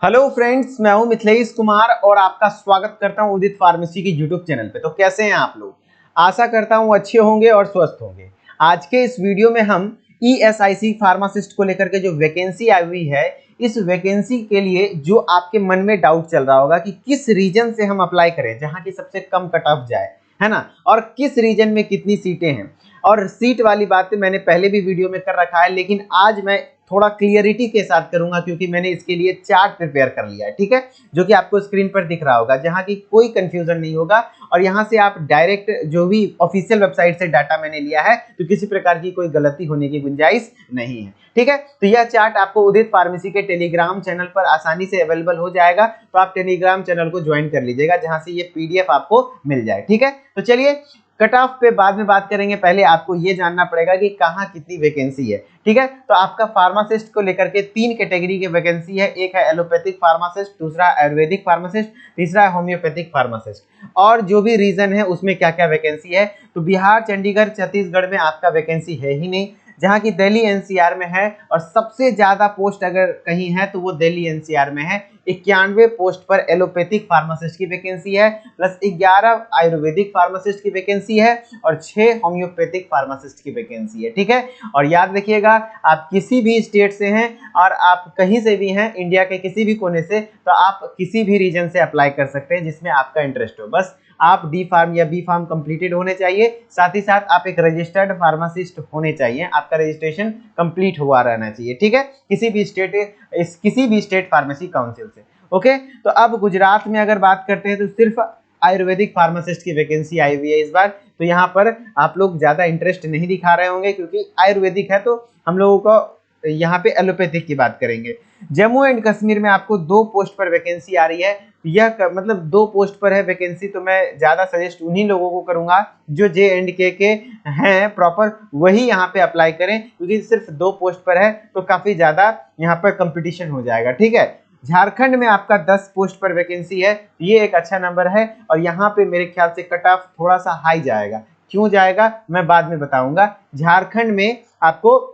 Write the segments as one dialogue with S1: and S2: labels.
S1: Hello friends, मैं हूं मिथिलेश कुमार और आपका स्वागत करता हूं उदित फार्मेसी की यूट्यूब चैनल पे। तो कैसे हैं आप लोग? आशा करता हूं अच्छे होंगे और स्वस्थ होंगे। आज के इस वीडियो में हम ईएसआईसी फार्मासिस्ट को लेकर के जो वैकेंसी आई हुई है, इस वैकेंसी के लिए जो आपके मन में डाउट चल रहा होगा कि किस रीजन से हम अप्लाई करें जहां की सबसे कम कट ऑफ जाए, है ना, और किस रीजन में कितनी सीटें हैं। और सीट वाली बातें मैंने पहले भी वीडियो में कर रखा है, लेकिन आज मैं थोड़ा क्लियरिटी के साथ करूंगा क्योंकि मैंने इसके लिए चार्ट प्रिपेयर कर लिया है, ठीक है, जो कि आपको स्क्रीन पर दिख रहा होगा, जहां की कोई कंफ्यूजन नहीं होगा। और यहां से आप डायरेक्ट जो भी ऑफिशियल वेबसाइट से डाटा मैंने लिया है, तो किसी प्रकार की कोई गलती होने की गुंजाइश नहीं है, ठीक है। तो यह चार्ट आपको उदित फार्मेसी के टेलीग्राम चैनल पर आसानी से अवेलेबल हो जाएगा, तो आप टेलीग्राम चैनल को ज्वाइन कर लीजिएगा, जहां से ये पीडीएफ आपको मिल जाए, ठीक है। तो चलिए, कट ऑफ पे बाद में बात करेंगे, पहले आपको ये जानना पड़ेगा कि कहाँ कितनी वैकेंसी है, ठीक है। तो आपका फार्मासिस्ट को लेकर के 3 कैटेगरी की वैकेंसी है। एक है एलोपैथिक फार्मासिस्ट, दूसरा आयुर्वेदिक फार्मासिस्ट, तीसरा है होम्योपैथिक फार्मासिस्ट। और जो भी रीजन है उसमें क्या क्या वैकेंसी है, तो बिहार, चंडीगढ़, छत्तीसगढ़ में आपका वैकेंसी है ही नहीं, जहां की दिल्ली एनसीआर में है। और सबसे ज्यादा पोस्ट अगर कहीं है तो वो दिल्ली एनसीआर में है। 91 पोस्ट पर एलोपैथिक फार्मासिस्ट की वैकेंसी है, प्लस 11 आयुर्वेदिक फार्मासिस्ट की वैकेंसी है और 6 होम्योपैथिक फार्मासिस्ट की वैकेंसी है, ठीक है। और याद रखिएगा, आप किसी भी स्टेट से हैं और आप कहीं से भी हैं इंडिया के किसी भी कोने से, तो आप किसी भी रीजन से अप्लाई कर सकते हैं जिसमें आपका इंटरेस्ट हो। बस आप डी फार्म या बी फार्म कंप्लीटेड होने चाहिए, साथ ही साथ आप एक रजिस्टर्ड फार्मासिस्ट होने चाहिए, आपका रजिस्ट्रेशन कंप्लीट हुआ रहना चाहिए, ठीक है, किसी भी स्टेट फार्मेसी काउंसिल से। ओके, तो अब गुजरात में अगर बात करते हैं तो सिर्फ आयुर्वेदिक फार्मासिस्ट की वैकेंसी आई हुई है इस बार। तो यहाँ पर आप लोग ज्यादा इंटरेस्ट नहीं दिखा रहे होंगे क्योंकि आयुर्वेदिक है, तो हम लोगों को यहाँ पे एलोपैथिक की बात करेंगे। जम्मू एंड कश्मीर में आपको 2 पोस्ट पर वैकेंसी आ रही है। यह मतलब 2 पोस्ट पर है वैकेंसी, तो मैं ज्यादा सजेस्ट उन्हीं लोगों को करूंगा जो JNK के हैं प्रॉपर, वही यहाँ पे अप्लाई करें, क्योंकि सिर्फ 2 पोस्ट पर है तो काफी ज्यादा यहाँ पर कंपटीशन हो जाएगा, ठीक है। झारखंड में आपका 10 पोस्ट पर वैकेंसी है, ये एक अच्छा नंबर है और यहाँ पे मेरे ख्याल से कट ऑफ थोड़ा सा हाई जाएगा। क्यों जाएगा मैं बाद में बताऊंगा। झारखंड में आपको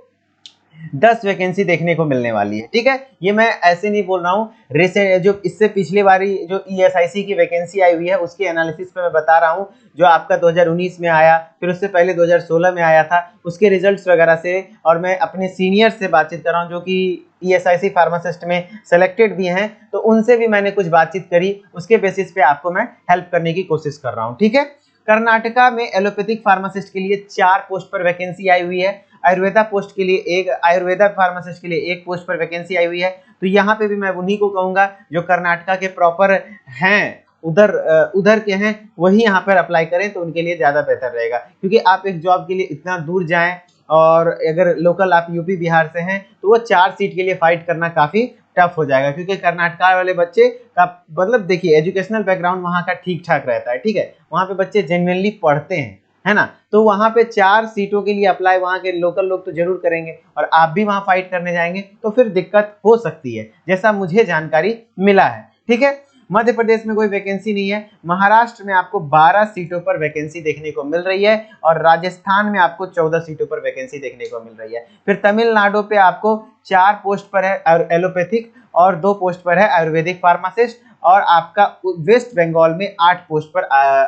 S1: 10 वैकेंसी देखने को मिलने वाली है, ठीक है। ये मैं ऐसे नहीं बोल रहा हूँ, रिसेंट जो इससे पिछले बारी जो ईएसआईसी की वैकेंसी आई हुई है उसके एनालिसिस पे मैं बता रहा हूँ, जो आपका 2019 में आया, फिर उससे पहले 2016 में आया था, उसके रिजल्ट्स वगैरह से, और मैं अपने सीनियर से बातचीत कर रहा हूँ जो कि ईएसआईसी फार्मासिस्ट में सेलेक्टेड भी हैं, तो उनसे भी मैंने कुछ बातचीत करी, उसके बेसिस पे आपको मैं हेल्प करने की कोशिश कर रहा हूँ, ठीक है। कर्नाटका में एलोपैथिक फार्मासिस्ट के लिए 4 पोस्ट पर वैकेंसी आई हुई है। आयुर्वेदा फार्मासिस्ट के लिए 1 पोस्ट पर वैकेंसी आई हुई है। तो यहाँ पे भी मैं उन्हीं को कहूंगा जो कर्नाटका के प्रॉपर हैं, उधर के हैं, वही यहाँ पर अप्लाई करें तो उनके लिए ज्यादा बेहतर रहेगा। क्योंकि आप एक जॉब के लिए इतना दूर जाएं और अगर लोकल आप यूपी बिहार से हैं तो वो 4 सीट के लिए फाइट करना काफी टफ हो जाएगा, क्योंकि कर्नाटका वाले बच्चे का मतलब देखिए एजुकेशनल बैकग्राउंड वहाँ का ठीक ठाक रहता है, ठीक है, वहाँ पे बच्चे जेन्युइनली पढ़ते हैं, है ना। तो वहां पे 4 सीटों के लिए अप्लाई वहां के लोकल लोग तो जरूर करेंगे और आप भी वहां फाइट करने जाएंगे तो फिर दिक्कत हो सकती है, जैसा मुझे जानकारी मिला है, ठीक है। मध्य प्रदेश में कोई वैकेंसी नहीं है। महाराष्ट्र में आपको 12 सीटों पर वैकेंसी देखने को मिल रही है और राजस्थान में आपको 14 सीटों पर वैकेंसी देखने को मिल रही है। फिर तमिलनाडु पे आपको 4 पोस्ट पर है एलोपैथिक और 2 पोस्ट पर है आयुर्वेदिक फार्मासिस्ट, और आपका वेस्ट बंगाल में 8 पोस्ट पर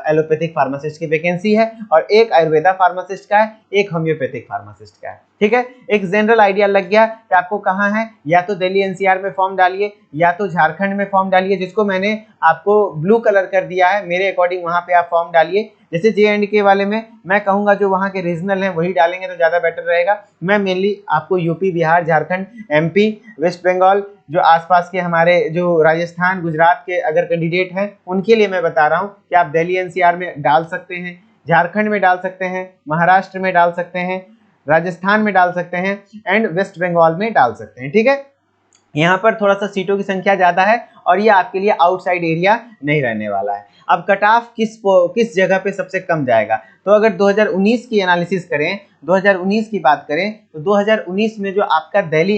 S1: एलोपैथिक फार्मासिस्ट की वैकेंसी है और 1 आयुर्वेदा फार्मासिस्ट का है, 1 होम्योपैथिक फार्मासिस्ट का है, ठीक है। एक जनरल आइडिया लग गया कि आपको कहाँ है, या तो दिल्ली एनसीआर में फॉर्म डालिए या तो झारखंड में फॉर्म डालिए, जिसको मैंने आपको ब्लू कलर कर दिया है, मेरे अकॉर्डिंग वहां पे आप फॉर्म डालिए। जैसे JNK वाले में मैं कहूंगा जो वहां के रीजनल हैं वही डालेंगे तो ज्यादा बेटर रहेगा। मैं मेनली आपको UP, Bihar, Jharkhand, MP, West Bengal, जो आसपास के हमारे जो राजस्थान, गुजरात के अगर कैंडिडेट हैं उनके लिए मैं बता रहा हूं कि आप दिल्ली एनसीआर में डाल सकते हैं, झारखंड में डाल सकते हैं, महाराष्ट्र में डाल सकते हैं, राजस्थान में डाल सकते हैं एंड वेस्ट बंगाल में डाल सकते हैं, ठीक है। यहाँ पर थोड़ा सा सीटों की संख्या ज्यादा है और ये आपके लिए आउटसाइड एरिया नहीं रहने वाला है। अब कट ऑफ किस जगह पे सबसे कम जाएगा, तो अगर 2019 की एनालिसिस करें, 2019 की बात करें तो 2019 में जो आपका दिल्ली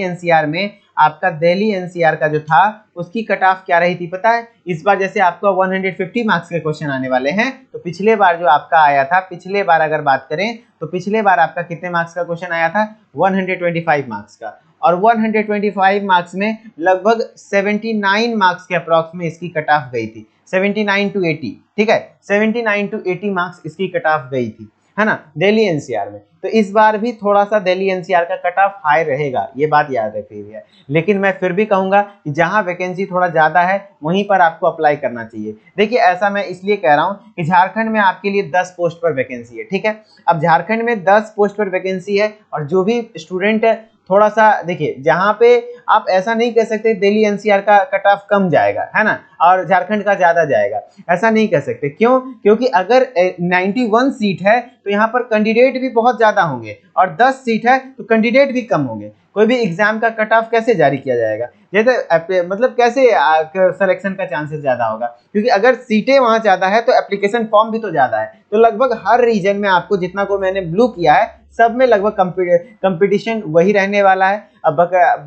S1: एनसीआर का जो था उसकी कट ऑफ क्या रही थी पता है। इस बार जैसे आपका 150 मार्क्स के क्वेश्चन आने वाले हैं, तो पिछले बार जो आपका आया था, पिछले बार अगर बात करें तो पिछले बार आपका कितने मार्क्स का क्वेश्चन आया था, 125 मार्क्स का, और 125 मार्क्स में लगभग 79 मार्क्स के अप्रॉक्स में इसकी कट ऑफ गई थी, 79 टू 80, ठीक है, 79 टू 80 मार्क्स इसकी कट ऑफ गई थी, है ना, दिल्ली एनसीआर में। तो इस बार भी थोड़ा सा दिल्ली एनसीआर का कट ऑफ हाई रहेगा, ये बात याद रखिए। लेकिन मैं फिर भी कहूंगा कि जहां वैकेंसी थोड़ा ज्यादा है वहीं पर आपको अप्लाई करना चाहिए। देखिए ऐसा मैं इसलिए कह रहा हूं कि झारखंड में आपके लिए 10 पोस्ट पर वैकेंसी है, ठीक है। अब झारखंड में 10 पोस्ट पर वैकेंसी है और जो भी स्टूडेंट थोड़ा सा देखिए, जहां पे आप ऐसा नहीं कह सकते दिल्ली एनसीआर का कट ऑफ कम जाएगा, है ना, और झारखंड का ज्यादा जाएगा, ऐसा नहीं कह सकते। क्यों? क्योंकि अगर 91 सीट है तो यहाँ पर कैंडिडेट भी बहुत ज्यादा होंगे और 10 सीट है तो कैंडिडेट भी कम होंगे। कोई भी एग्जाम का कट ऑफ कैसे जारी किया जाएगा, जैसे मतलब कैसे सिलेक्शन का चांसेस ज्यादा होगा, क्योंकि अगर सीटें वहां ज्यादा है तो एप्लीकेशन फॉर्म भी तो ज्यादा है। तो लगभग हर रीजन में आपको जितना को मैंने ब्लू किया है सब में लगभग कंपटीशन वही रहने वाला है। अब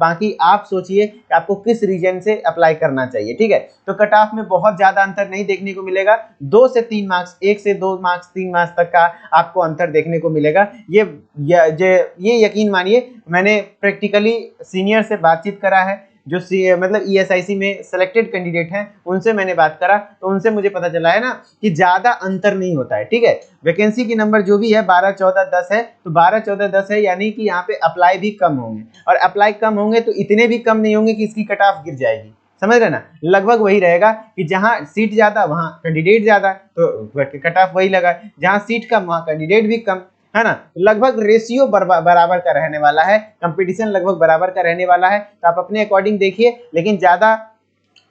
S1: बाकी आप सोचिए कि आपको किस रीजन से अप्लाई करना चाहिए, ठीक है। तो कट ऑफ में बहुत ज्यादा अंतर नहीं देखने को मिलेगा, 2 से 3 मार्क्स, 1 से 2 मार्क्स 3 मार्क्स तक का आपको अंतर देखने को मिलेगा। ये यकीन मानिए, मैंने प्रैक्टिकली सीनियर से बातचीत करा है, जो मतलब ईएसआईसी में सिलेक्टेड कैंडिडेट हैं, उनसे मैंने बात करा तो उनसे मुझे पता चला है ना कि ज्यादा अंतर नहीं होता है, ठीक है। वैकेंसी की नंबर जो भी है 12 14 10 है, तो 12 14 10 है, यानी कि यहाँ पे अप्लाई भी कम होंगे, और अप्लाई कम होंगे तो इतने भी कम नहीं होंगे कि इसकी कट ऑफ गिर जाएगी, समझ रहे ना। लगभग वही रहेगा कि जहां सीट ज्यादा वहां कैंडिडेट ज्यादा, तो कट ऑफ वही लगा, जहां सीट कम वहां कैंडिडेट भी कम, है ना। लगभग रेशियो बराबर का रहने वाला है, कंपटीशन लगभग बराबर का रहने वाला है। तो आप अपने अकॉर्डिंग देखिए, लेकिन ज्यादा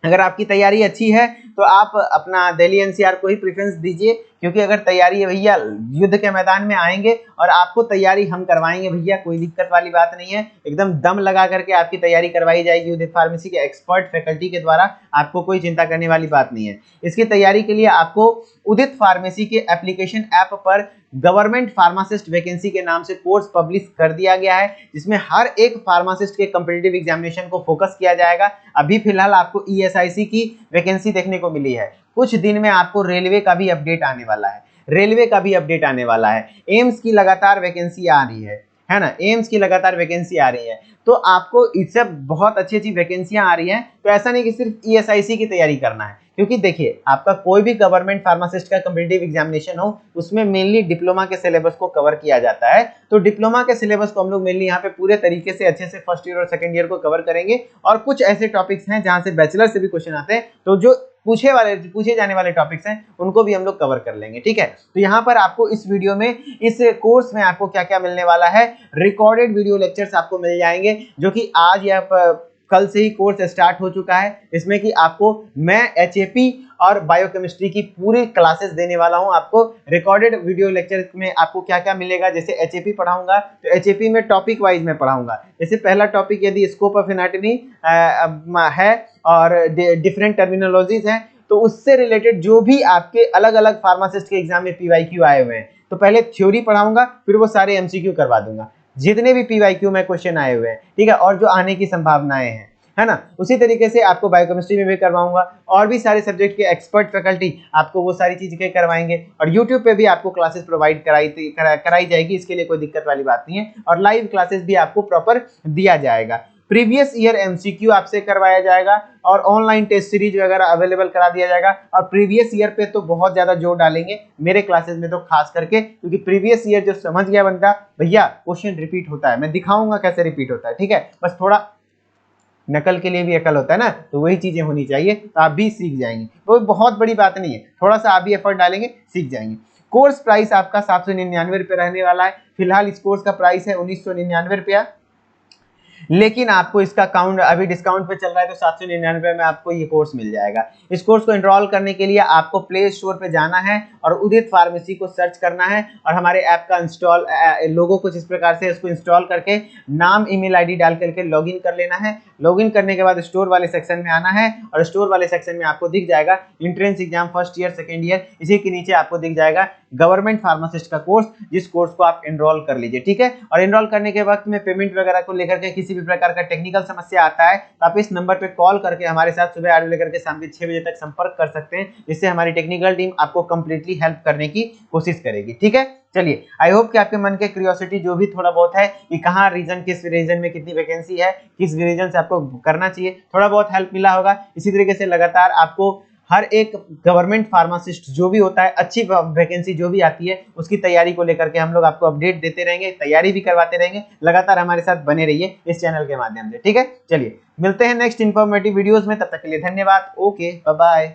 S1: अगर आपकी तैयारी अच्छी है तो आप अपना दिल्ली एनसीआर को ही प्रेफरेंस दीजिए, क्योंकि अगर तैयारी है भैया, युद्ध के मैदान में आएंगे और आपको तैयारी हम करवाएंगे भैया, कोई दिक्कत वाली बात नहीं है। एकदम दम लगा करके आपकी तैयारी करवाई जाएगी उदित फार्मेसी के एक्सपर्ट फैकल्टी के द्वारा, आपको कोई चिंता करने वाली बात नहीं है। इसकी तैयारी के लिए आपको उदित फार्मेसी के एप्लीकेशन ऐप पर गवर्नमेंट फार्मासिस्ट वैकेंसी के नाम से कोर्स पब्लिश कर दिया गया है, जिसमें हर एक फार्मासिस्ट के कॉम्पिटिटिव एग्जामिनेशन को फोकस किया जाएगा। अभी फिलहाल आपको ईएसआईसी की वैकेंसी देखने को मिली है, कुछ दिन में आपको रेलवे का भी अपडेट आने वाला है, रेलवे का भी अपडेट आने वाला है। एम्स की लगातार वैकेंसी आ रही है ना, एम्स की लगातार वैकेंसी आ रही है, तो आपको इससे बहुत अच्छी अच्छी वैकेंसियां आ रही हैं। तो ऐसा नहीं कि सिर्फ ईएसआईसी की तैयारी करना है, क्योंकि देखिए आपका कोई भी गवर्नमेंट फार्मासिस्ट का कॉम्पिटिटिव एग्जामिनेशन हो, उसमें मेनली डिप्लोमा के सिलेबस को कवर किया जाता है। तो डिप्लोमा के सिलेबस को हम लोग मेनली यहाँ पे पूरे तरीके से अच्छे से फर्स्ट ईयर और सेकंड ईयर को कवर करेंगे, और कुछ ऐसे टॉपिक्स हैं जहां से बैचलर से भी क्वेश्चन आते हैं, तो जो पूछे जाने वाले टॉपिक्स हैं उनको भी हम लोग कवर कर लेंगे, ठीक है। तो यहाँ पर आपको इस वीडियो में, इस कोर्स में आपको क्या क्या मिलने वाला है, रिकॉर्डेड वीडियो लेक्चर्स आपको मिल जाएंगे, जो कि आज या कल से ही कोर्स स्टार्ट हो चुका है। इसमें कि आपको मैं एचएपी और बायोकेमिस्ट्री की पूरी क्लासेस देने वाला हूं। आपको रिकॉर्डेड वीडियो लेक्चर में आपको क्या क्या मिलेगा, जैसे एचएपी पढ़ाऊंगा तो एचएपी में टॉपिक वाइज में पढ़ाऊंगा। जैसे पहला टॉपिक यदि स्कोप ऑफ एनाटॉमी है और डिफरेंट टर्मिनोलॉजीज हैं, तो उससे रिलेटेड जो भी आपके अलग अलग फार्मासिस्ट के एग्जाम में पीवाईक्यू आए हुए हैं, तो पहले थ्योरी पढ़ाऊंगा, फिर वो सारे एमसीक्यू करवा दूंगा, जितने भी पीवाईक्यू में क्वेश्चन आए हुए हैं, ठीक है, और जो आने की संभावनाएं हैं, है ना। उसी तरीके से आपको बायोकेमिस्ट्री में भी करवाऊंगा, और भी सारे सब्जेक्ट के एक्सपर्ट फैकल्टी आपको वो सारी चीजें करवाएंगे, और यूट्यूब पे भी आपको क्लासेस प्रोवाइड कराई जाएगी, इसके लिए कोई दिक्कत वाली बात नहीं है, और लाइव क्लासेस भी आपको प्रॉपर दिया जाएगा। प्रीवियस ईयर एमसीक्यू आपसे करवाया जाएगा, और ऑनलाइन टेस्ट सीरीज वगैरह अवेलेबल करा दिया जाएगा। और प्रीवियस ईयर पे तो बहुत ज्यादा जोर डालेंगे मेरे क्लासेस में, तो खास करके, क्योंकि प्रीवियस ईयर जो समझ गया बंदा, भैया क्वेश्चन रिपीट होता है, मैं दिखाऊंगा कैसे रिपीट होता है, ठीक है। बस थोड़ा नकल के लिए भी अकल होता है ना, तो वही चीजें होनी चाहिए, तो आप भी सीख जाएंगे, वो बहुत बड़ी बात नहीं है, थोड़ा सा आप भी एफर्ट डालेंगे सीख जाएंगे। कोर्स प्राइस आपका 799 रुपये रहने वाला है। फिलहाल इस कोर्स का प्राइस है 1999 रुपया, लेकिन आपको इसका काउंट अभी डिस्काउंट पे चल रहा है, तो 799 में आपको ये कोर्स मिल जाएगा। इस कोर्स को एनरोल करने के लिए आपको प्ले स्टोर पे जाना है और उदित फार्मेसी को सर्च करना है, और हमारे ऐप का इंस्टॉल लोगो कुछ इस प्रकार से, इसको इंस्टॉल करके नाम ईमेल आईडी डाल करके लॉगिन कर लेना है। लॉगिन करने के बाद स्टोर वाले सेक्शन में आना है, और स्टोर वाले सेक्शन में आपको दिख जाएगा entrance exam first year second year, इसी के नीचे आपको दिख जाएगा गवर्नमेंट फार्मासिस्ट का कोर्स, जिस कोर्स को आप एनरोल कर लीजिए, ठीक है। और एनरोल करने के वक्त में पेमेंट वगैरह को लेकर के किसी भी प्रकार का टेक्निकल समस्या आता है, तो आप इस नंबर पे कॉल करके हमारे साथ सुबह 8 बजे लेकर के शाम के 6 बजे तक संपर्क कर सकते हैं, जिससे हमारी टेक्निकल टीम आपको कंप्लीटली हेल्प करने की कोशिश करेगी, ठीक है। चलिए, आई होप कि आपके मन के क्यूरियोसिटी जो भी थोड़ा बहुत है कि कहाँ रीजन, किस रीजन में कितनी वैकेंसी है, किस रीजन से आपको करना चाहिए, थोड़ा बहुत हेल्प मिला होगा। इसी तरीके से लगातार आपको हर एक गवर्नमेंट फार्मासिस्ट जो भी होता है, अच्छी वैकेंसी जो भी आती है, उसकी तैयारी को लेकर के हम लोग आपको अपडेट देते रहेंगे, तैयारी भी करवाते रहेंगे। लगातार हमारे साथ बने रहिए इस चैनल के माध्यम से, ठीक है। चलिए, मिलते हैं नेक्स्ट इन्फॉर्मेटिव वीडियोस में, तब तक के लिए धन्यवाद। Okay, bye bye.